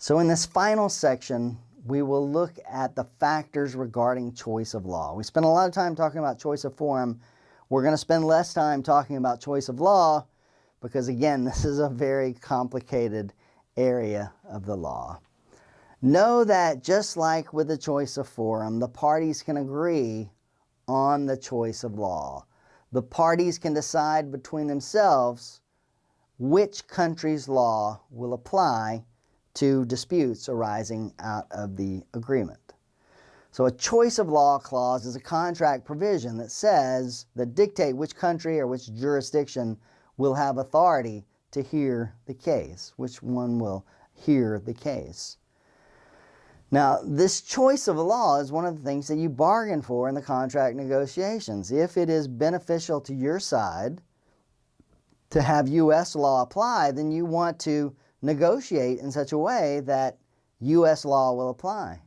So in this final section, we will look at the factors regarding choice of law. We spent a lot of time talking about choice of forum. We're going to spend less time talking about choice of law because, again, this is a very complicated area of the law. Know that just like with the choice of forum, the parties can agree on the choice of law. The parties can decide between themselves which country's law will apply to disputes arising out of the agreement. So a choice of law clause is a contract provision that dictate which country or which jurisdiction will have authority to hear the case, which one will hear the case. Now, this choice of law is one of the things that you bargain for in the contract negotiations. If it is beneficial to your side to have U.S. law apply, then you want to negotiate in such a way that U.S. law will apply.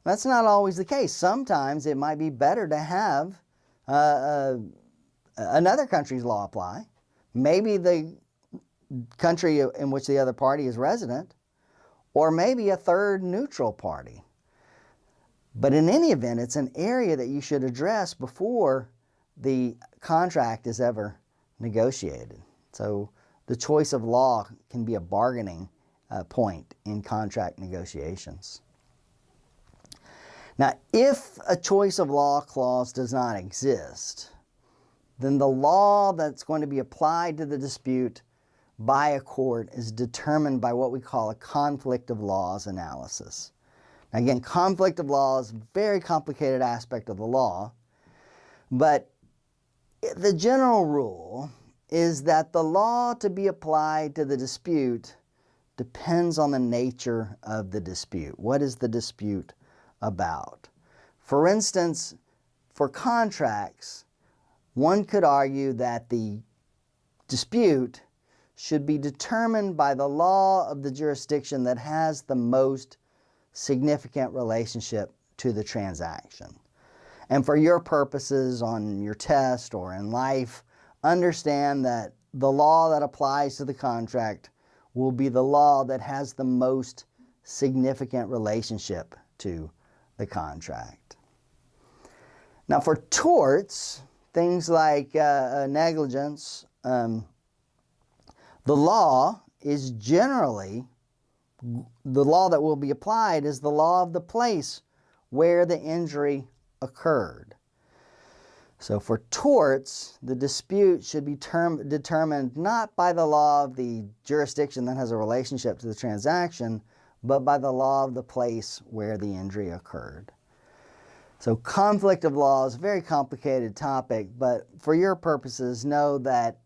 That's not always the case. Sometimes it might be better to have another country's law apply. Maybe the country in which the other party is resident, or maybe a third neutral party. But in any event, it's an area that you should address before the contract is ever negotiated. So the choice of law can be a bargaining point in contract negotiations. Now, if a choice of law clause does not exist, then the law that's going to be applied to the dispute by a court is determined by what we call a conflict of laws analysis. Now, again, conflict of laws is a very complicated aspect of the law, but the general rule is that the law to be applied to the dispute depends on the nature of the dispute. What is the dispute about? For instance, for contracts, one could argue that the dispute should be determined by the law of the jurisdiction that has the most significant relationship to the transaction. And for your purposes on your test or in life, understand that the law that applies to the contract will be the law that has the most significant relationship to the contract. Now for torts, things like negligence, the law is generally, the law that will be applied is the law of the place where the injury occurred. So for torts, the dispute should be determined not by the law of the jurisdiction that has a relationship to the transaction, but by the law of the place where the injury occurred. So conflict of law is a very complicated topic, but for your purposes, know that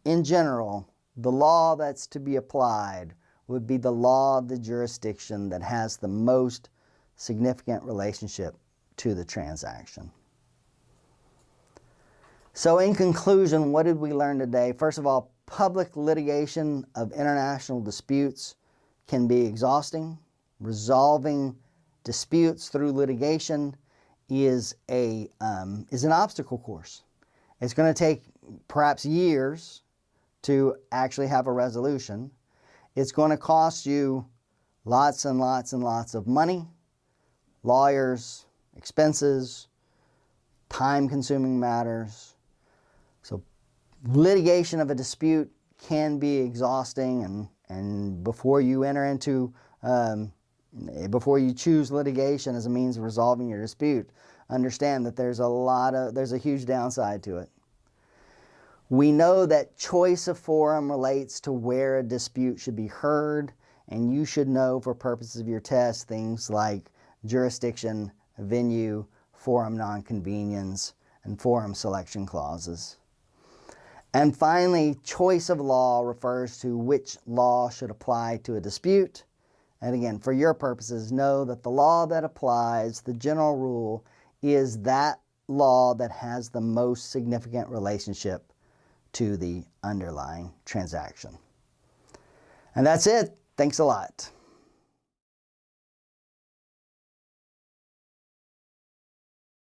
in general, the law that's to be applied would be the law of the jurisdiction that has the most significant relationship to the transaction. So in conclusion, what did we learn today? First of all, public litigation of international disputes can be exhausting. Resolving disputes through litigation is an obstacle course. It's going to take perhaps years to actually have a resolution. It's going to cost you lots and lots and lots of money, lawyers, expenses, time-consuming matters. So litigation of a dispute can be exhausting, and before you enter into, before you choose litigation as a means of resolving your dispute, understand that there's a huge downside to it. We know that choice of forum relates to where a dispute should be heard, and you should know for purposes of your test things like jurisdiction, venue, forum nonconvenience, and forum selection clauses. And finally, choice of law refers to which law should apply to a dispute. And again, for your purposes, know that the law that applies, the general rule, is that law that has the most significant relationship to the underlying transaction. And that's it. Thanks a lot.